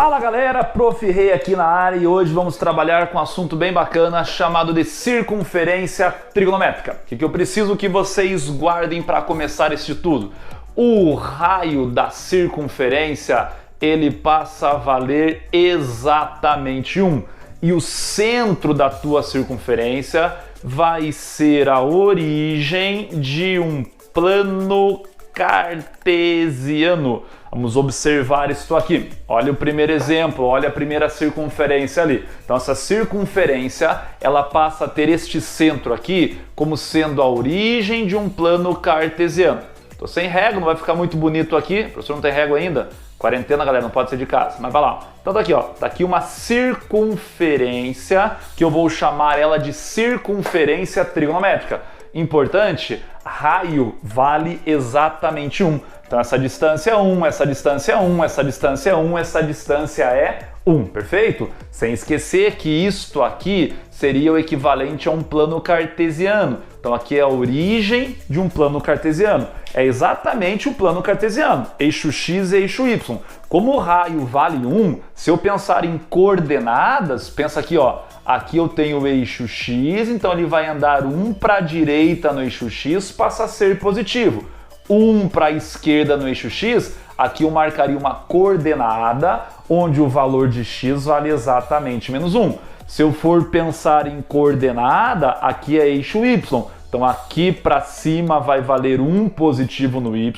Fala galera, Prof. Rei aqui na área e hoje vamos trabalhar com um assunto bem bacana chamado de circunferência trigonométrica. O que eu preciso que vocês guardem para começar esse estudo? O raio da circunferência ele passa a valer exatamente 1 e o centro da tua circunferência vai ser a origem de um plano cartesiano. Vamos observar isso aqui. Olha o primeiro exemplo, olha a primeira circunferência ali. Então essa circunferência, ela passa a ter este centro aqui como sendo a origem de um plano cartesiano. Tô sem régua, não vai ficar muito bonito aqui. O professor não tem régua ainda? Quarentena, galera, não pode ser de casa, mas vai lá. Então tá aqui, ó, tá aqui uma circunferência que eu vou chamar ela de circunferência trigonométrica. Importante, raio vale exatamente 1. Então essa distância é 1, essa distância é 1, essa distância é 1, essa distância é 1, perfeito? Sem esquecer que isto aqui seria o equivalente a um plano cartesiano. Então aqui é a origem de um plano cartesiano. É exatamente o plano cartesiano, eixo x e eixo y. Como o raio vale 1, se eu pensar em coordenadas, pensa aqui, ó, aqui eu tenho o eixo x, então ele vai andar 1 para a direita no eixo x, passa a ser positivo. 1 para a esquerda no eixo x, aqui eu marcaria uma coordenada onde o valor de x vale exatamente menos 1. Se eu for pensar em coordenada, aqui é eixo y. Então aqui para cima vai valer 1 positivo no y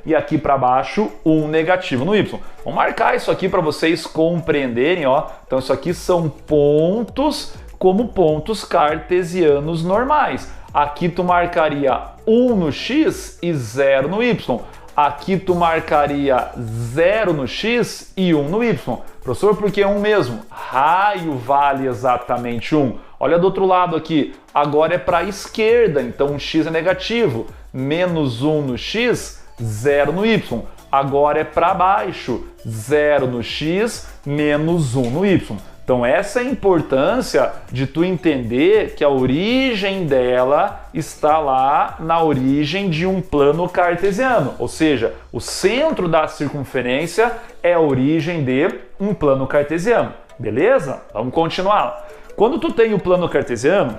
e aqui para baixo 1 negativo no y. Vamos marcar isso aqui para vocês compreenderem, ó. Então isso aqui são pontos como pontos cartesianos normais. Aqui tu marcaria 1 no x e 0 no y. Aqui tu marcaria 0 no x e 1 no y. Professor, por que 1 mesmo? Raio vale exatamente 1. Olha do outro lado aqui, agora é para a esquerda, então o x é negativo. Menos 1 no x, 0 no y. Agora é para baixo, 0 no x, menos 1 no y. Então essa é a importância de tu entender que a origem dela está lá na origem de um plano cartesiano, ou seja, o centro da circunferência é a origem de um plano cartesiano, beleza? Vamos continuar. Quando tu tem o plano cartesiano,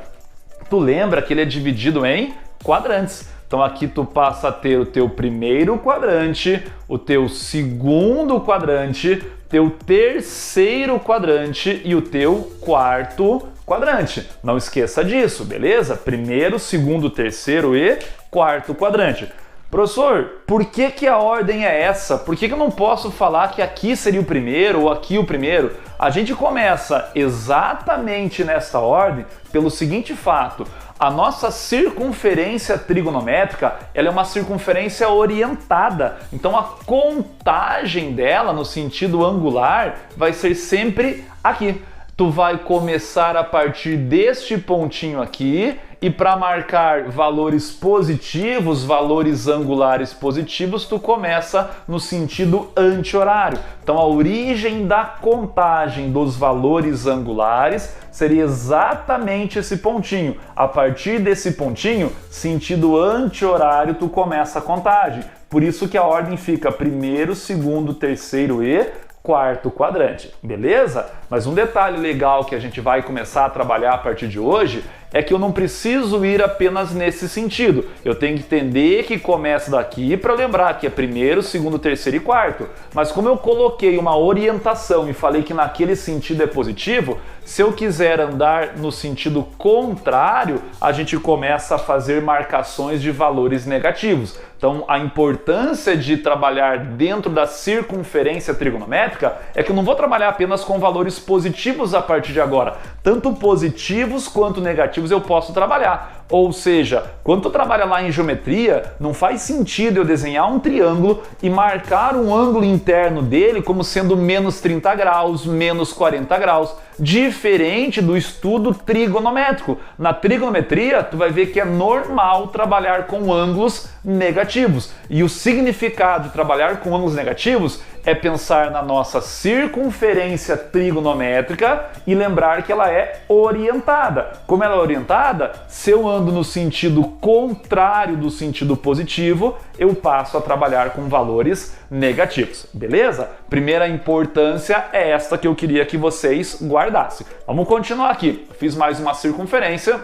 tu lembra que ele é dividido em quadrantes. Então aqui tu passa a ter o teu primeiro quadrante, o teu segundo quadrante, teu terceiro quadrante e o teu quarto quadrante. Não esqueça disso, beleza? Primeiro, segundo, terceiro e quarto quadrante. Professor, por que a ordem é essa? Por que eu não posso falar que aqui seria o primeiro ou aqui o primeiro? A gente começa exatamente nessa ordem pelo seguinte fato. A nossa circunferência trigonométrica, ela é uma circunferência orientada. Então a contagem dela no sentido angular vai ser sempre aqui. Tu vai começar a partir deste pontinho aqui e para marcar valores positivos, valores angulares positivos, tu começa no sentido anti-horário. Então a origem da contagem dos valores angulares seria exatamente esse pontinho. A partir desse pontinho, sentido anti-horário, tu começa a contagem. Por isso que a ordem fica primeiro, segundo, terceiro e quarto quadrante, beleza? Mas um detalhe legal que a gente vai começar a trabalhar a partir de hoje é que eu não preciso ir apenas nesse sentido. Eu tenho que entender que começa daqui para lembrar que é primeiro, segundo, terceiro e quarto. Mas como eu coloquei uma orientação e falei que naquele sentido é positivo, se eu quiser andar no sentido contrário, a gente começa a fazer marcações de valores negativos. Então a importância de trabalhar dentro da circunferência trigonométrica é que eu não vou trabalhar apenas com valores positivos a partir de agora. Tanto positivos quanto negativos eu posso trabalhar. Ou seja, quando tu trabalha lá em geometria, não faz sentido eu desenhar um triângulo e marcar um ângulo interno dele como sendo menos 30 graus, menos 40 graus. Diferente do estudo trigonométrico. Na trigonometria, tu vai ver que é normal trabalhar com ângulos negativos. E o significado de trabalhar com ângulos negativos é pensar na nossa circunferência trigonométrica e lembrar que ela é orientada. Como ela é orientada, seu Quando no sentido contrário do sentido positivo, eu passo a trabalhar com valores negativos, beleza? Primeira importância é esta que eu queria que vocês guardassem. Vamos continuar aqui. Fiz mais uma circunferência.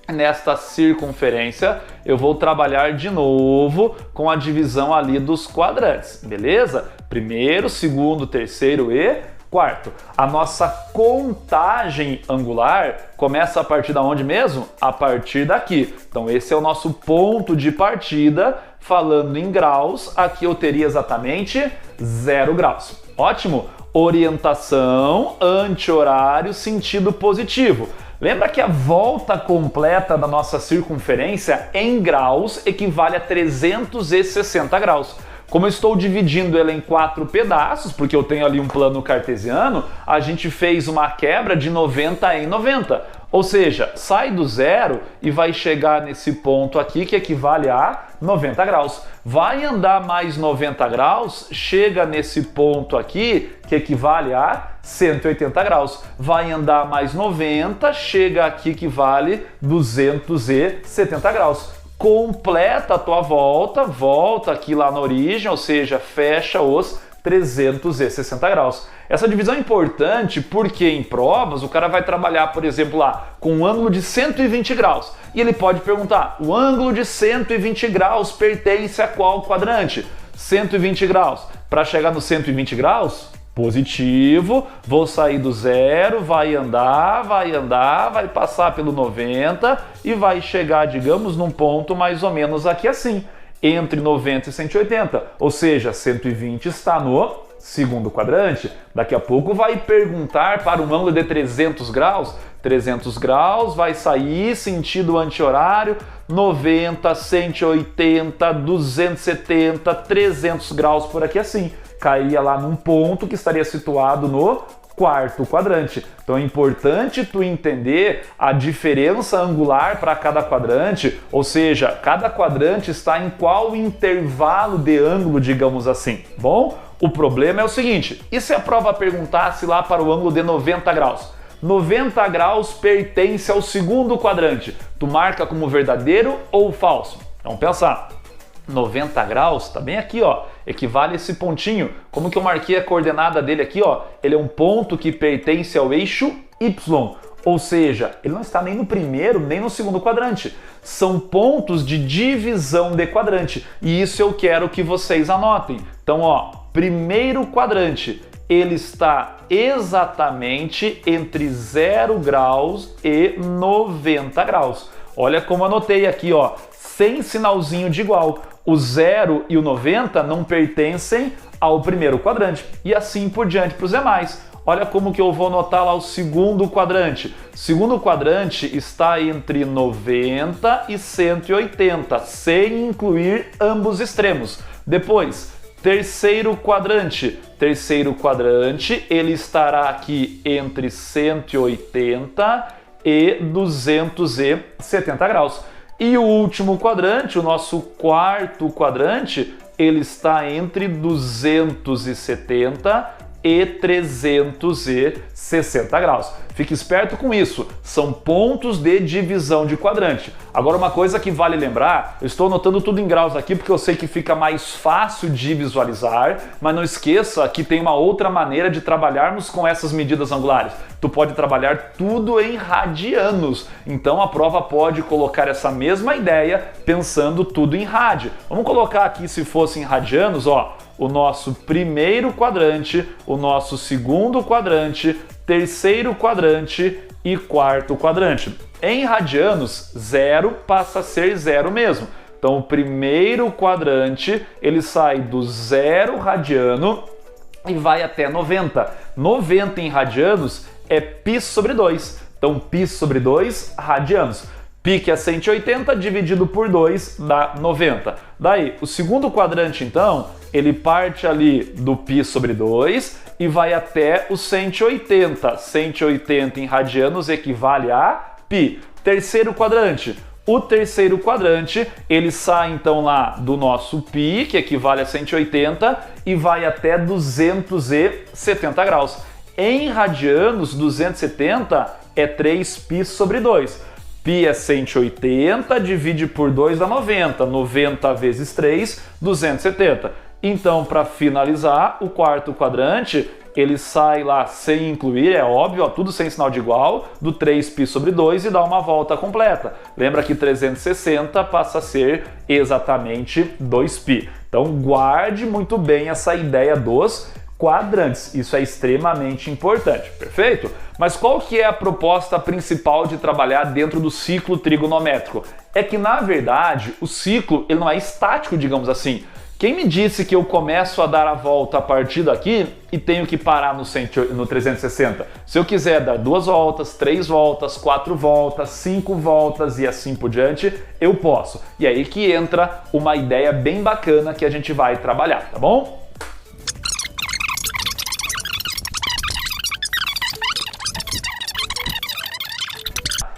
Nesta circunferência, eu vou trabalhar de novo com a divisão ali dos quadrantes, beleza? Primeiro, segundo, terceiro e quarto. A nossa contagem angular começa a partir de onde mesmo? A partir daqui. Então esse é o nosso ponto de partida. Falando em graus, aqui eu teria exatamente 0 graus. Ótimo! Orientação, anti-horário, sentido positivo. Lembra que a volta completa da nossa circunferência em graus equivale a 360 graus. Como eu estou dividindo ela em 4 pedaços, porque eu tenho ali um plano cartesiano, a gente fez uma quebra de 90 em 90. Ou seja, sai do zero e vai chegar nesse ponto aqui que equivale a 90 graus. Vai andar mais 90 graus, chega nesse ponto aqui que equivale a 180 graus. Vai andar mais 90, chega aqui que vale 270 graus. Completa a tua volta, volta aqui lá na origem, ou seja, fecha os 360 graus. Essa divisão é importante porque em provas o cara vai trabalhar, por exemplo, lá com um ângulo de 120 graus. E ele pode perguntar, o ângulo de 120 graus pertence a qual quadrante? 120 graus. Para chegar no 120 graus, positivo, vou sair do zero, vai andar, vai passar pelo 90 e vai chegar, digamos, num ponto mais ou menos aqui assim, entre 90 e 180, ou seja, 120 está no segundo quadrante. Daqui a pouco vai perguntar para um ângulo de 300 graus, 300 graus vai sair sentido anti-horário, 90, 180, 270, 300 graus por aqui assim. Cairia lá num ponto que estaria situado no quarto quadrante. Então é importante tu entender a diferença angular para cada quadrante, ou seja, cada quadrante está em qual intervalo de ângulo, digamos assim. Bom, o problema é o seguinte, e se a prova perguntasse lá para o ângulo de 90 graus? 90 graus pertence ao segundo quadrante. Tu marca como verdadeiro ou falso? Vamos pensar. 90 graus, tá bem aqui, ó, equivale a esse pontinho. Como que eu marquei a coordenada dele aqui, ó? Ele é um ponto que pertence ao eixo Y, ou seja, ele não está nem no primeiro nem no segundo quadrante. São pontos de divisão de quadrante, e isso eu quero que vocês anotem. Então, ó, primeiro quadrante, ele está exatamente entre 0 graus e 90 graus. Olha como anotei aqui, ó, sem sinalzinho de igual. O 0 e o 90 não pertencem ao primeiro quadrante. E assim por diante para os demais. Olha como que eu vou anotar lá o segundo quadrante. O segundo quadrante está entre 90 e 180, sem incluir ambos extremos. Depois, terceiro quadrante. Terceiro quadrante, ele estará aqui entre 180 e 270 graus. E o último quadrante, o nosso quarto quadrante, ele está entre 270 e 360 graus. Fique esperto com isso, são pontos de divisão de quadrante. Agora uma coisa que vale lembrar, eu estou anotando tudo em graus aqui porque eu sei que fica mais fácil de visualizar, mas não esqueça que tem uma outra maneira de trabalharmos com essas medidas angulares. Tu pode trabalhar tudo em radianos, então a prova pode colocar essa mesma ideia pensando tudo em rádio. Vamos colocar aqui, se fosse em radianos, ó, o nosso primeiro quadrante, o nosso segundo quadrante, terceiro quadrante e quarto quadrante. Em radianos, 0 passa a ser 0 mesmo. Então o primeiro quadrante, ele sai do 0 radiano e vai até 90. 90 em radianos é π sobre 2. Então π sobre 2 radianos. Π que é 180 dividido por 2 dá 90. Daí, o segundo quadrante, então, ele parte ali do π sobre 2 e vai até o 180. 180 em radianos equivale a π. Terceiro quadrante. O terceiro quadrante, ele sai então lá do nosso π, que equivale a 180, e vai até 270 graus. Em radianos, 270 é 3π sobre 2. Π é 180, divide por 2 dá 90. 90 vezes 3, 270. Então, para finalizar, o quarto quadrante, ele sai lá sem incluir, é óbvio, ó, tudo sem sinal de igual, do 3π sobre 2 e dá uma volta completa. Lembra que 360 passa a ser exatamente 2π. Então, guarde muito bem essa ideia dos quadrantes. Isso é extremamente importante, perfeito? Mas qual que é a proposta principal de trabalhar dentro do ciclo trigonométrico? É que, na verdade, o ciclo ele não é estático, digamos assim. Quem me disse que eu começo a dar a volta a partir daqui e tenho que parar no 360? Se eu quiser dar 2 voltas, 3 voltas, 4 voltas, 5 voltas e assim por diante, eu posso. E aí que entra uma ideia bem bacana que a gente vai trabalhar, tá bom?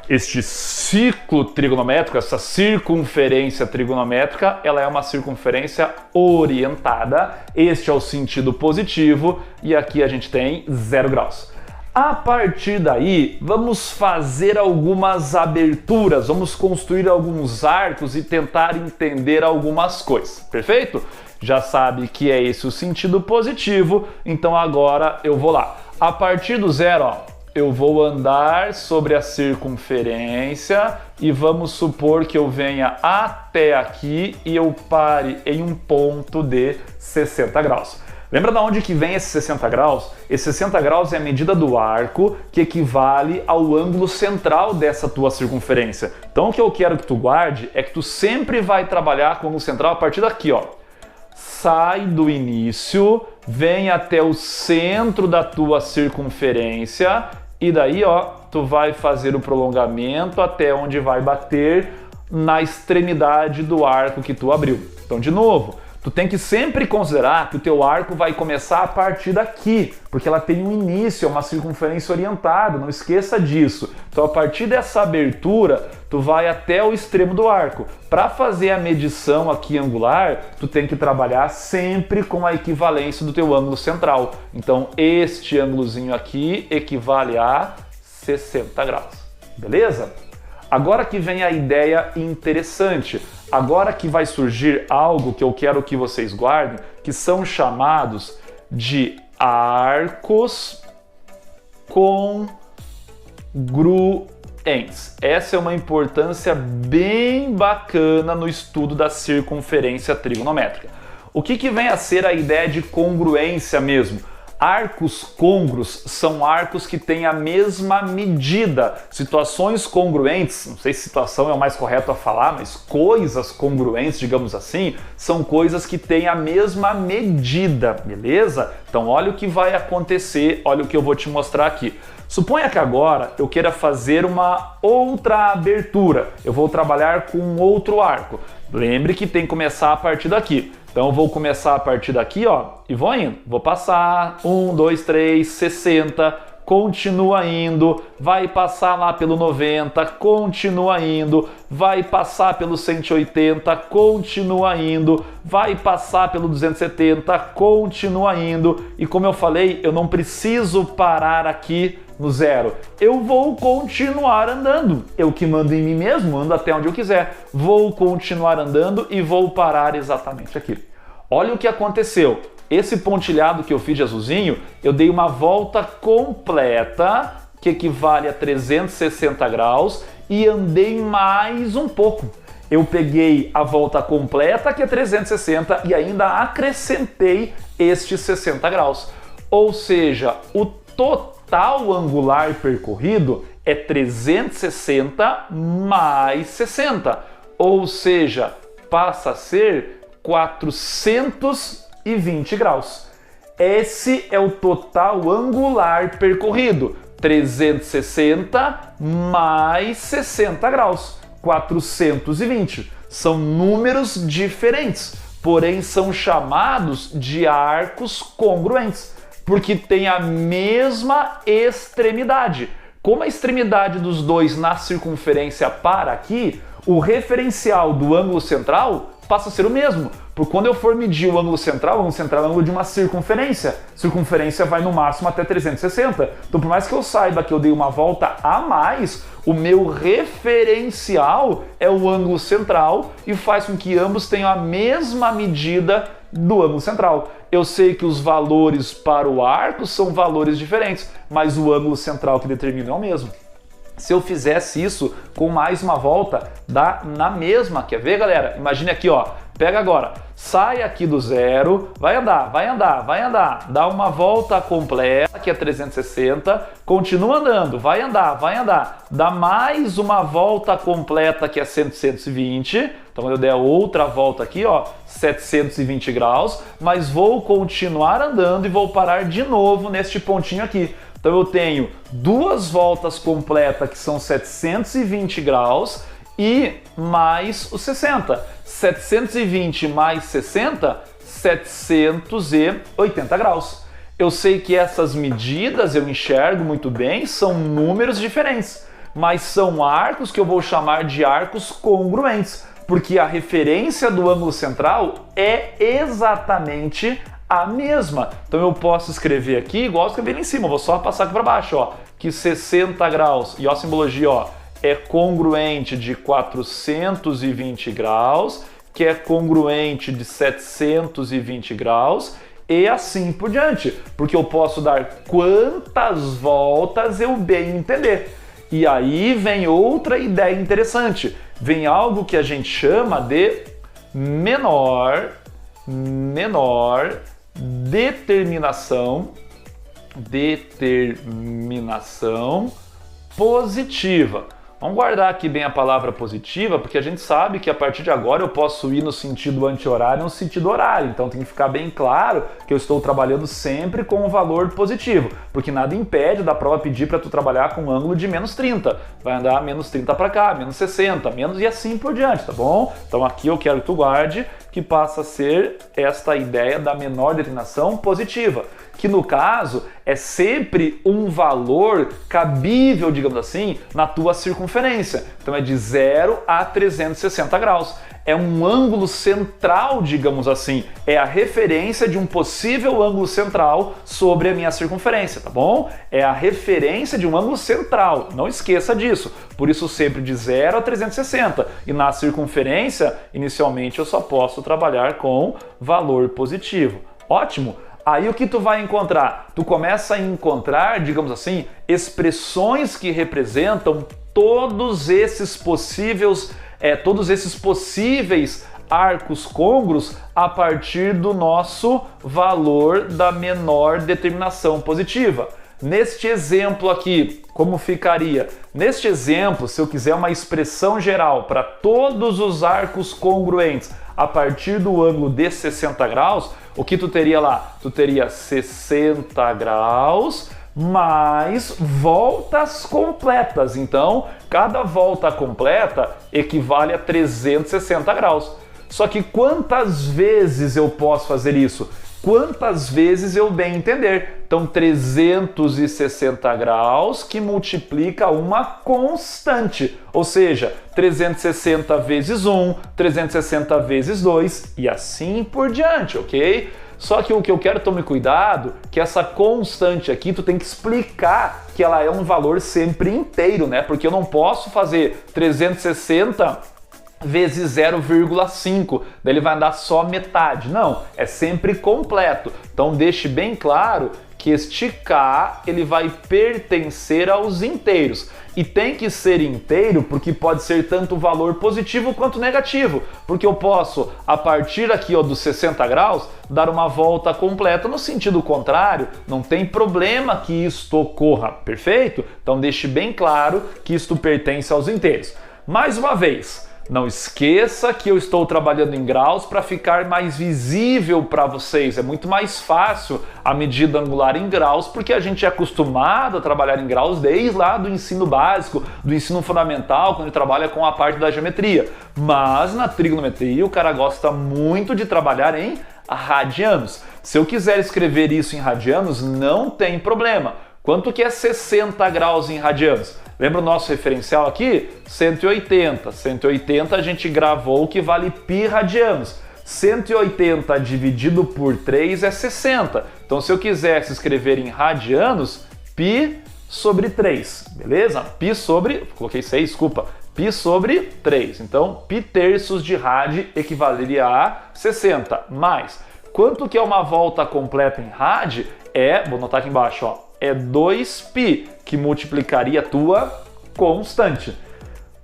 Este ciclo trigonométrico, essa circunferência trigonométrica, ela é uma circunferência orientada. Este é o sentido positivo e aqui a gente tem 0 graus. A partir daí, vamos fazer algumas aberturas, vamos construir alguns arcos e tentar entender algumas coisas, perfeito? Já sabe que é esse o sentido positivo, então agora eu vou lá. A partir do 0, ó, eu vou andar sobre a circunferência e vamos supor que eu venha até aqui e eu pare em um ponto de 60 graus. Lembra de onde que vem esse 60 graus? Esse 60 graus é a medida do arco que equivale ao ângulo central dessa tua circunferência. Então o que eu quero que tu guarde é que tu sempre vai trabalhar com o ângulo central a partir daqui, ó. Sai do início, vem até o centro da tua circunferência e daí, ó, tu vai fazer o prolongamento até onde vai bater na extremidade do arco que tu abriu. Então, de novo, tu tem que sempre considerar que o teu arco vai começar a partir daqui, porque ela tem um início, é uma circunferência orientada, não esqueça disso. Então, a partir dessa abertura, tu vai até o extremo do arco. Para fazer a medição aqui angular, tu tem que trabalhar sempre com a equivalência do teu ângulo central. Então, este ângulozinho aqui equivale a 60 graus. Beleza? Agora que vem a ideia interessante. Agora que vai surgir algo que eu quero que vocês guardem, que são chamados de arcos congruentes. Essa é uma importância bem bacana no estudo da circunferência trigonométrica. O que vem a ser a ideia de congruência mesmo? Arcos côngruos são arcos que têm a mesma medida. Situações congruentes, não sei se situação é o mais correto a falar, mas coisas congruentes, digamos assim, são coisas que têm a mesma medida, beleza? Então olha o que vai acontecer, olha o que eu vou te mostrar aqui. Suponha que agora eu queira fazer uma outra abertura, eu vou trabalhar com um outro arco. Lembre que tem que começar a partir daqui. Então eu vou começar a partir daqui, ó, e vou indo. Vou passar 1, 2, 3, 60, continua indo, vai passar lá pelo 90, continua indo, vai passar pelo 180, continua indo, vai passar pelo 270, continua indo. E como eu falei, eu não preciso parar aqui no 0. Eu vou continuar andando. Eu que mando em mim mesmo, ando até onde eu quiser. Vou continuar andando e vou parar exatamente aqui. Olha o que aconteceu. Esse pontilhado que eu fiz de azulzinho, eu dei uma volta completa, que equivale a 360 graus, e andei mais um pouco. Eu peguei a volta completa, que é 360, e ainda acrescentei estes 60 graus. Ou seja, o total angular percorrido é 360 mais 60, ou seja, passa a ser 420 graus. Esse é o total angular percorrido, 360 mais 60 graus, 420. São números diferentes, porém são chamados de arcos congruentes, porque tem a mesma extremidade. Como a extremidade dos dois na circunferência para aqui, o referencial do ângulo central passa a ser o mesmo. Porque quando eu for medir o ângulo central é o ângulo de uma circunferência. Circunferência vai no máximo até 360. Então, por mais que eu saiba que eu dei uma volta a mais, o meu referencial é o ângulo central e faz com que ambos tenham a mesma medida do ângulo central. Eu sei que os valores para o arco são valores diferentes, mas o ângulo central que determina é o mesmo. Se eu fizesse isso com mais uma volta, dá na mesma. Quer ver, galera? Imagine aqui, ó. Pega agora, sai aqui do zero, vai andar, dá uma volta completa, que é 360, continua andando, vai andar, dá mais uma volta completa, que é 120, então quando eu der outra volta aqui, ó, 720 graus, mas vou continuar andando e vou parar de novo neste pontinho aqui. Então eu tenho duas voltas completas, que são 720 graus, e mais os 60. 720 mais 60, 780 graus. Eu sei que essas medidas, eu enxergo muito bem, são números diferentes, mas são arcos que eu vou chamar de arcos congruentes, porque a referência do ângulo central é exatamente a mesma. Então eu posso escrever aqui, igual eu escrevi ali em cima, eu vou só passar aqui para baixo, ó, que 60 graus, e ó a simbologia, ó, é congruente de 420 graus, que é congruente de 720 graus, e assim por diante, porque eu posso dar quantas voltas eu bem entender. E aí vem outra ideia interessante, vem algo que a gente chama de menor determinação positiva. Vamos guardar aqui bem a palavra positiva, porque a gente sabe que a partir de agora eu posso ir no sentido anti-horário e no sentido horário. Então tem que ficar bem claro que eu estou trabalhando sempre com um valor positivo, porque nada impede da prova pedir para tu trabalhar com um ângulo de menos 30. Vai andar menos 30 para cá, menos 60, menos e assim por diante, tá bom? Então aqui eu quero que tu guarde que passa a ser esta ideia da menor declinação positiva, que no caso é sempre um valor cabível, digamos assim, na tua circunferência. Então é de 0 a 360 graus. É um ângulo central, digamos assim, é a referência de um possível ângulo central sobre a minha circunferência, tá bom? É a referência de um ângulo central, não esqueça disso. Por isso sempre de 0 a 360. E na circunferência, inicialmente eu só posso trabalhar com valor positivo. Ótimo! Aí o que tu vai encontrar? Tu começa a encontrar, digamos assim, expressões que representam todos esses possíveis arcos côngruos a partir do nosso valor da menor determinação positiva. Neste exemplo aqui, como ficaria? Neste exemplo, se eu quiser uma expressão geral para todos os arcos congruentes a partir do ângulo de 60 graus, o que tu teria lá? Tu teria 60 graus mais voltas completas. Então, cada volta completa equivale a 360 graus. Só que quantas vezes eu posso fazer isso? Quantas vezes eu bem entender. Então, 360 graus que multiplica uma constante, ou seja, 360 vezes 1, 360 vezes 2 e assim por diante, ok? Só que o que eu quero, tome cuidado, que essa constante aqui tu tem que explicar que ela é um valor sempre inteiro, né? Porque eu não posso fazer 360 vezes 0,5, daí ele vai andar só metade. Não, é sempre completo. Então deixe bem claro que este K ele vai pertencer aos inteiros. E tem que ser inteiro porque pode ser tanto valor positivo quanto negativo. Porque eu posso, a partir aqui ó, dos 60 graus, dar uma volta completa no sentido contrário. Não tem problema que isto ocorra, perfeito? Então deixe bem claro que isto pertence aos inteiros. Mais uma vez, não esqueça que eu estou trabalhando em graus para ficar mais visível para vocês. É muito mais fácil a medida angular em graus, porque a gente é acostumado a trabalhar em graus desde lá do ensino básico, do ensino fundamental, quando ele trabalha com a parte da geometria. Mas na trigonometria o cara gosta muito de trabalhar em radianos. Se eu quiser escrever isso em radianos, não tem problema. Quanto que é 60 graus em radianos? Lembra o nosso referencial aqui? 180. 180 a gente gravou que vale π radianos. 180 dividido por 3 é 60. Então, se eu quisesse escrever em radianos, π sobre 3, beleza? Π sobre, coloquei 6, desculpa, π sobre 3. Então, π terços de rad equivaleria a 60. Mais, quanto que é uma volta completa em rad? Vou anotar aqui embaixo, ó, é 2π, que multiplicaria a tua constante.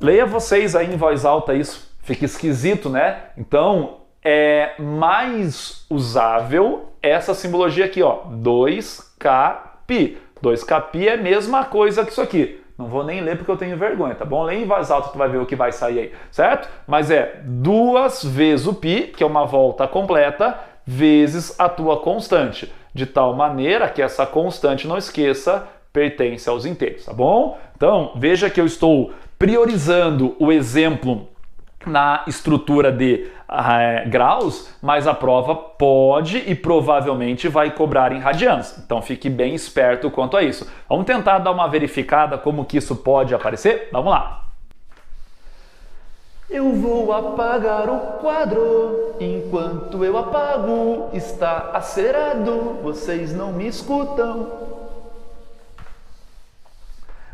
Leia vocês aí em voz alta isso, fica esquisito, né? Então, é mais usável essa simbologia aqui, ó, 2kπ. 2kπ é a mesma coisa que isso aqui. Não vou nem ler porque eu tenho vergonha, tá bom? Lê em voz alta, tu vai ver o que vai sair aí, certo? Mas é 2 vezes o π, que é uma volta completa, vezes a tua constante. De tal maneira que essa constante, não esqueça, pertence aos inteiros, tá bom? Então, veja que eu estou priorizando o exemplo na estrutura de graus, mas a prova pode e provavelmente vai cobrar em radianos. Então fique bem esperto quanto a isso. Vamos tentar dar uma verificada como que isso pode aparecer? Vamos lá! Eu vou apagar o quadro, enquanto eu apago, está acelerado, vocês não me escutam.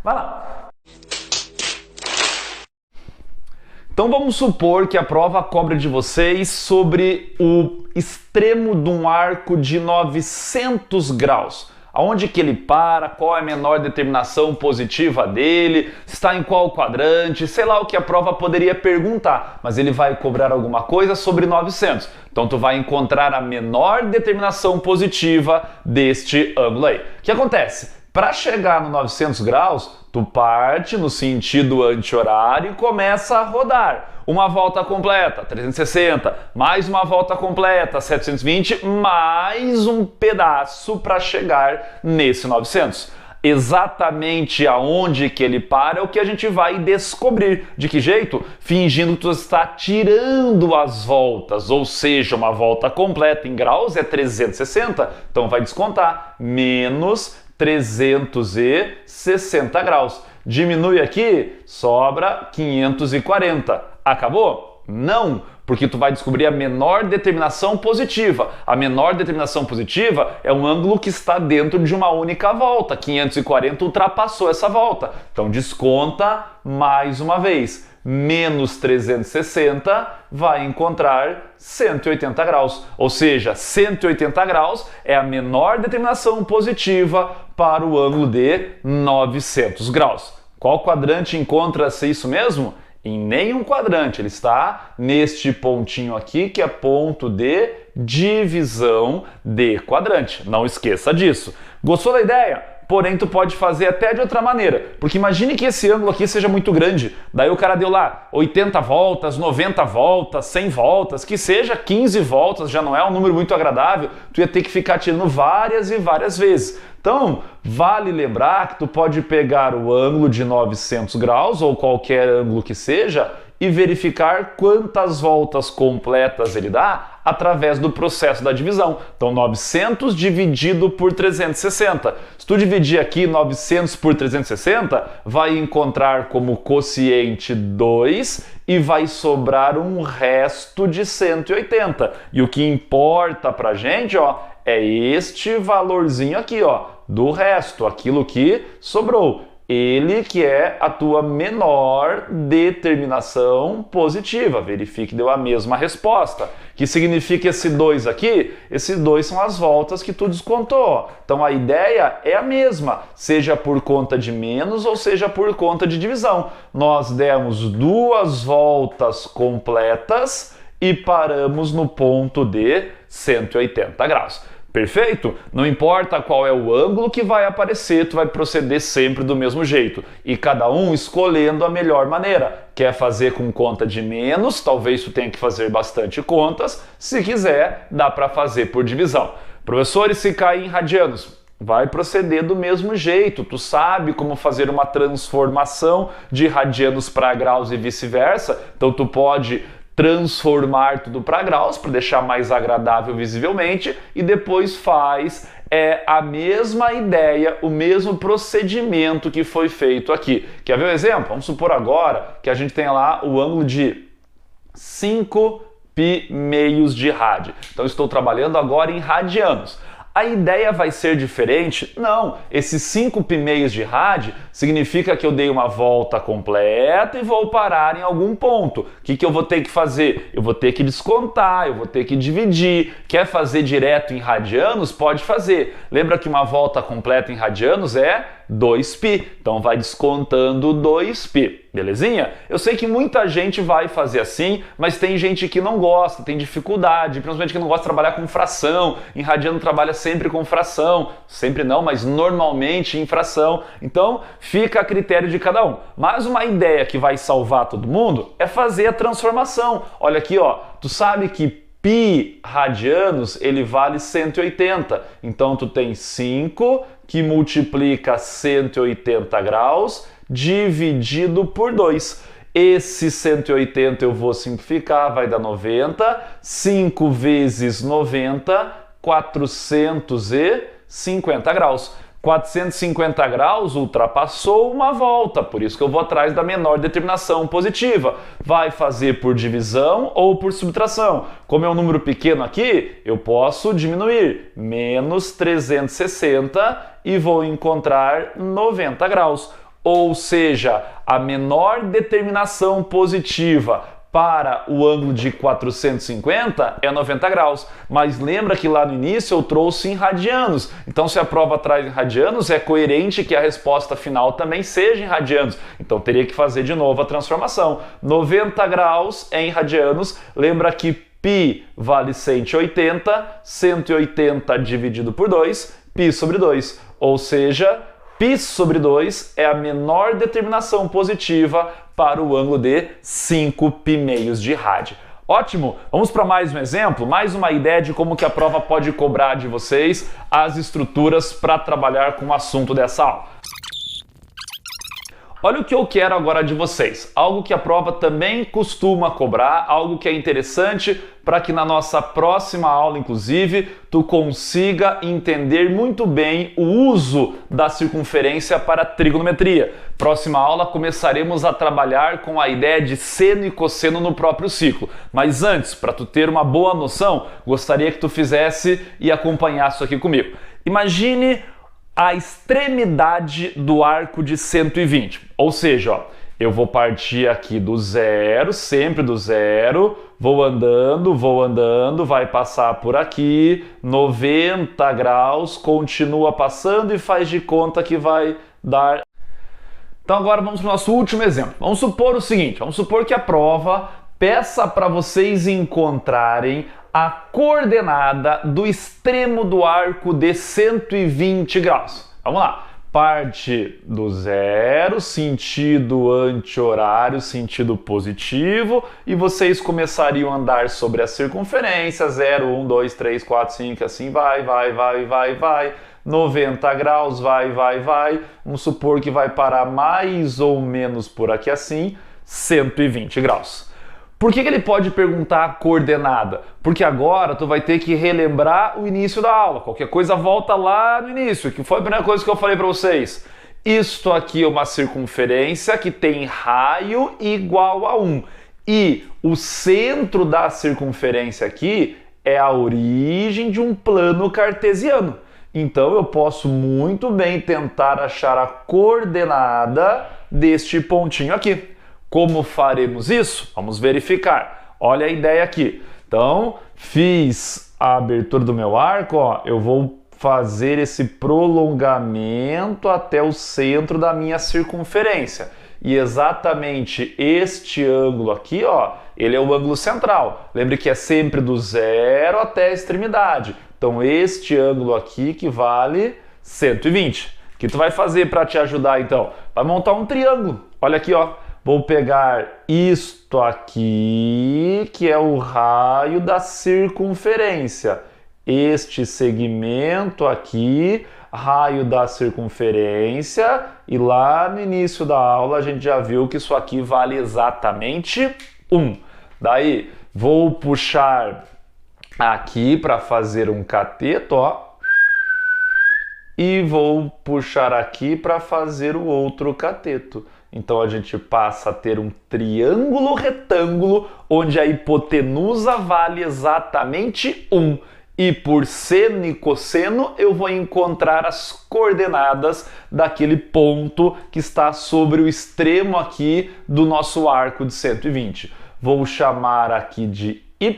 Vai lá! Então vamos supor que a prova cobra de vocês sobre o extremo de um arco de 900 graus. Aonde que ele para, qual é a menor determinação positiva dele, está em qual quadrante, sei lá o que a prova poderia perguntar, mas ele vai cobrar alguma coisa sobre 900. Então tu vai encontrar a menor determinação positiva deste ângulo aí. O que acontece? Para chegar no 900 graus, tu parte no sentido anti-horário e começa a rodar. Uma volta completa, 360, mais uma volta completa, 720, mais um pedaço para chegar nesse 900. Exatamente aonde que ele para é o que a gente vai descobrir. De que jeito? Fingindo que tu está tirando as voltas, ou seja, uma volta completa em graus é 360, então vai descontar menos 360 graus. Diminui aqui, sobra 540. Acabou? Não, porque tu vai descobrir a menor determinação positiva. A menor determinação positiva é um ângulo que está dentro de uma única volta. 540 ultrapassou essa volta. Então desconta mais uma vez. Menos 360 vai encontrar 180 graus. Ou seja, 180 graus é a menor determinação positiva para o ângulo de 900 graus. Qual quadrante encontra-se isso mesmo? Em nenhum quadrante, ele está neste pontinho aqui, que é ponto de divisão de quadrante. Não esqueça disso. Gostou da ideia? Porém, tu pode fazer até de outra maneira, porque imagine que esse ângulo aqui seja muito grande, daí o cara deu lá 80 voltas, 90 voltas, 100 voltas, que seja 15 voltas, já não é um número muito agradável, tu ia ter que ficar tirando várias e várias vezes. Então, vale lembrar que tu pode pegar o ângulo de 900 graus, ou qualquer ângulo que seja, e verificar quantas voltas completas ele dá através do processo da divisão. Então, 900 dividido por 360. Se tu dividir aqui 900 por 360, vai encontrar como quociente 2 e vai sobrar um resto de 180. E o que importa pra gente, ó, é este valorzinho aqui, ó, do resto, aquilo que sobrou. Ele que é a tua menor determinação positiva. Verifique que deu a mesma resposta. Que significa esse 2 aqui? Esses 2 são as voltas que tu descontou. Então a ideia é a mesma, seja por conta de menos ou seja por conta de divisão. Nós demos 2 voltas completas e paramos no ponto de 180 graus. Perfeito? Não importa qual é o ângulo que vai aparecer, tu vai proceder sempre do mesmo jeito. E cada um escolhendo a melhor maneira. Quer fazer com conta de menos, talvez tu tenha que fazer bastante contas. Se quiser, dá para fazer por divisão. Professores, se cair em radianos, vai proceder do mesmo jeito. Tu sabe como fazer uma transformação de radianos para graus e vice-versa. Então tu pode transformar tudo para graus, para deixar mais agradável visivelmente, e depois faz É a mesma ideia, o mesmo procedimento que foi feito aqui. Quer ver um exemplo? Vamos supor agora que a gente tem lá o ângulo de 5 π meios de rádio. Então estou trabalhando agora em radianos. A ideia vai ser diferente? Não, esses 5 π meios de rádio significa que eu dei uma volta completa e vou parar em algum ponto. O que eu vou ter que fazer? Eu vou ter que descontar, eu vou ter que dividir. Quer fazer direto em radianos? Pode fazer. Lembra que uma volta completa em radianos é 2π, então vai descontando 2π, belezinha? Eu sei que muita gente vai fazer assim, mas tem gente que não gosta, tem dificuldade, principalmente que não gosta de trabalhar com fração. Em radiano trabalha sempre com fração, sempre não, mas normalmente em fração. Então fica a critério de cada um. Mas uma ideia que vai salvar todo mundo é fazer a transformação. Olha aqui, ó, tu sabe que π radianos ele vale 180, então tu tem 5 que multiplica 180 graus dividido por 2. Esse 180 eu vou simplificar, vai dar 90, 5 vezes 90, 450 graus. 450 graus ultrapassou uma volta, por isso que eu vou atrás da menor determinação positiva. Vai fazer por divisão ou por subtração. Como é um número pequeno aqui, eu posso diminuir. Menos 360 e vou encontrar 90 graus. Ou seja, a menor determinação positiva para o ângulo de 450 é 90 graus. Mas lembra que lá no início eu trouxe em radianos. Então se a prova traz em radianos, é coerente que a resposta final também seja em radianos. Então teria que fazer de novo a transformação. 90 graus é em radianos. Lembra que π vale 180, 180 dividido por 2, π sobre 2. Ou seja, π sobre 2 é a menor determinação positiva para o ângulo de 5 π meios de rádio. Ótimo! Vamos para mais um exemplo, mais uma ideia de como que a prova pode cobrar de vocês as estruturas para trabalhar com o assunto dessa aula. Olha o que eu quero agora de vocês, algo que a prova também costuma cobrar, algo que é interessante para que na nossa próxima aula, inclusive, tu consiga entender muito bem o uso da circunferência para trigonometria. Próxima aula começaremos a trabalhar com a ideia de seno e cosseno no próprio ciclo. Mas antes, para tu ter uma boa noção, gostaria que tu fizesse e acompanhasse isso aqui comigo. Imagine a extremidade do arco de 120, ou seja, ó, eu vou partir aqui do zero, sempre do zero, vou andando, vai passar por aqui, 90 graus, continua passando e faz de conta que vai dar. Então agora vamos para o nosso último exemplo. Vamos supor o seguinte, vamos supor que a prova peça para vocês encontrarem a coordenada do extremo do arco de 120 graus. Vamos lá. Parte do zero, sentido anti-horário, sentido positivo, e vocês começariam a andar sobre a circunferência, 0, 1, 2, 3, 4, 5, assim vai, 90 graus, vai. Vamos supor que vai parar mais ou menos por aqui assim, 120 graus. Por que ele pode perguntar a coordenada? Porque agora tu vai ter que relembrar o início da aula. Qualquer coisa volta lá no início, que foi a primeira coisa que eu falei para vocês. Isto aqui é uma circunferência que tem raio igual a 1. E o centro da circunferência aqui é a origem de um plano cartesiano. Então eu posso muito bem tentar achar a coordenada deste pontinho aqui. Como faremos isso? Vamos verificar. Olha a ideia aqui. Então, fiz a abertura do meu arco, ó, eu vou fazer esse prolongamento até o centro da minha circunferência. E exatamente este ângulo aqui, ó, ele é o ângulo central. Lembre que é sempre do zero até a extremidade. Então, este ângulo aqui que vale 120. O que tu vai fazer para te ajudar, então? Vai montar um triângulo. Olha aqui, ó. Vou pegar isto aqui, que é o raio da circunferência. Este segmento aqui, raio da circunferência. E lá no início da aula a gente já viu que isso aqui vale exatamente 1. Daí, vou puxar aqui para fazer um cateto, ó. e vou puxar aqui para fazer o outro cateto. Então a gente passa a ter um triângulo retângulo onde a hipotenusa vale exatamente 1. E por seno e cosseno eu vou encontrar as coordenadas daquele ponto que está sobre o extremo aqui do nosso arco de 120. Vou chamar aqui de y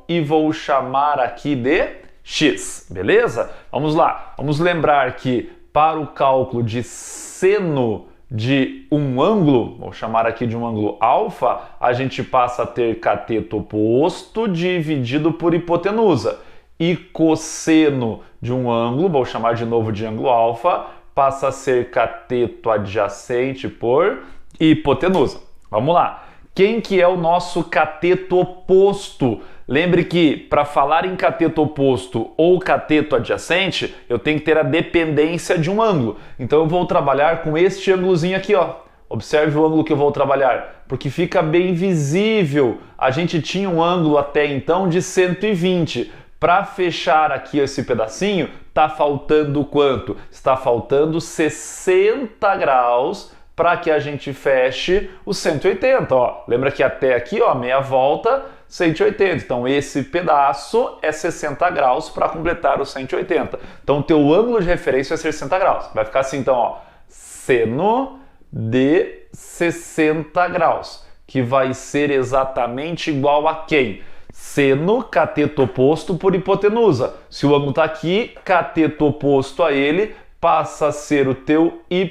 e vou chamar aqui de x, beleza? Vamos lá, vamos lembrar que para o cálculo de seno de um ângulo, vou chamar aqui de um ângulo alfa, a gente passa a ter cateto oposto dividido por hipotenusa. E cosseno de um ângulo, vou chamar de novo de ângulo alfa, passa a ser cateto adjacente por hipotenusa. Vamos lá. Quem que é o nosso cateto oposto? Lembre que para falar em cateto oposto ou cateto adjacente, eu tenho que ter a dependência de um ângulo. Então eu vou trabalhar com este ângulozinho aqui, ó. Observe o ângulo que eu vou trabalhar, porque fica bem visível. A gente tinha um ângulo até então de 120. Para fechar aqui esse pedacinho, está faltando quanto? Está faltando 60 graus para que a gente feche o 180. Ó. Lembra que até aqui, ó, meia volta, 180. Então esse pedaço é 60 graus para completar o 180. Então o teu ângulo de referência vai ser 60 graus. Vai ficar assim, então, ó, seno de 60 graus, que vai ser exatamente igual a quem? Seno, cateto oposto por hipotenusa. Se o ângulo está aqui, cateto oposto a ele passa a ser o teu y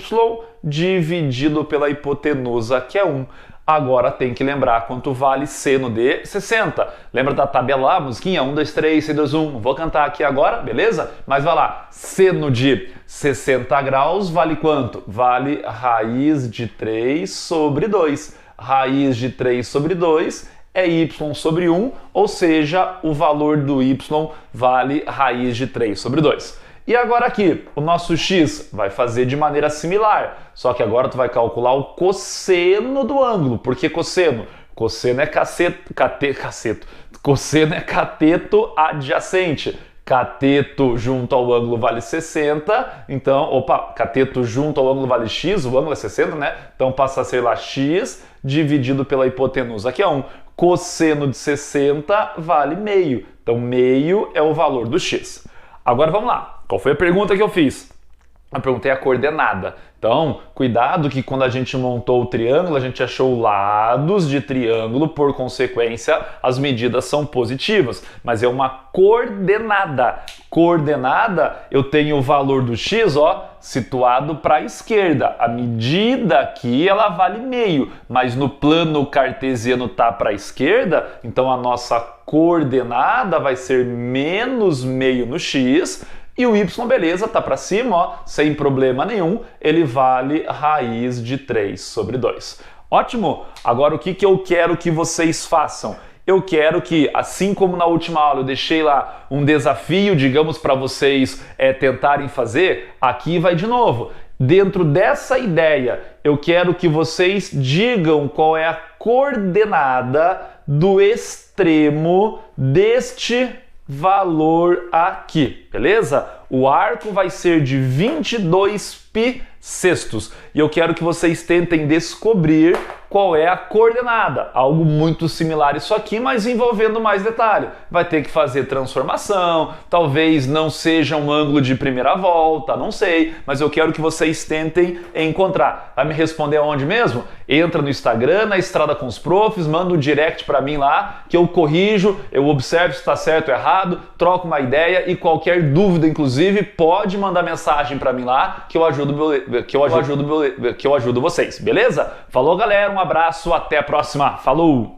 dividido pela hipotenusa, que é 1. Agora tem que lembrar quanto vale seno de 60. Lembra da tabela lá, musiquinha? 1, 2, 3, 6, 2, 1. Vou cantar aqui agora, beleza? Mas vai lá. Seno de 60 graus vale quanto? Vale raiz de 3 sobre 2. Raiz de 3 sobre 2 é y sobre 1, ou seja, o valor do y vale raiz de 3 sobre 2. E agora aqui, o nosso x vai fazer de maneira similar, só que agora tu vai calcular o cosseno do ângulo. Por que cosseno? Cosseno é cosseno é cateto adjacente. Cateto junto ao ângulo vale 60, então, cateto junto ao ângulo vale x, o ângulo é 60, né? Então passa a ser lá x dividido pela hipotenusa, que é 1. Cosseno de 60 vale meio, então meio é o valor do x. Agora vamos lá, qual foi a pergunta que eu fiz? Eu perguntei a coordenada. Então, cuidado que quando a gente montou o triângulo, a gente achou lados de triângulo, por consequência, as medidas são positivas, mas é uma coordenada. Coordenada, eu tenho o valor do x, ó, situado para a esquerda. A medida aqui, ela vale meio, mas no plano cartesiano está para a esquerda, então a nossa coordenada vai ser menos meio no x, e o y, beleza, tá para cima, ó, sem problema nenhum, ele vale raiz de 3 sobre 2. Ótimo! Agora o que eu quero que vocês façam? Eu quero que, assim como na última aula eu deixei lá um desafio, digamos, para vocês tentarem fazer, aqui vai de novo. Dentro dessa ideia, eu quero que vocês digam qual é a coordenada do extremo deste valor aqui, beleza? O arco vai ser de 22 π sextos e eu quero que vocês tentem descobrir qual é a coordenada. Algo muito similar a isso aqui, mas envolvendo mais detalhe. Vai ter que fazer transformação, talvez não seja um ângulo de primeira volta, não sei, mas eu quero que vocês tentem encontrar. Vai me responder aonde mesmo? Entra no Instagram, na Estrada com os Profs, manda um direct para mim lá, que eu corrijo, eu observo se está certo ou errado, troco uma ideia e qualquer dúvida, inclusive, pode mandar mensagem para mim lá, que eu ajudo vocês, beleza? Falou, galera, um abraço, até a próxima, falou!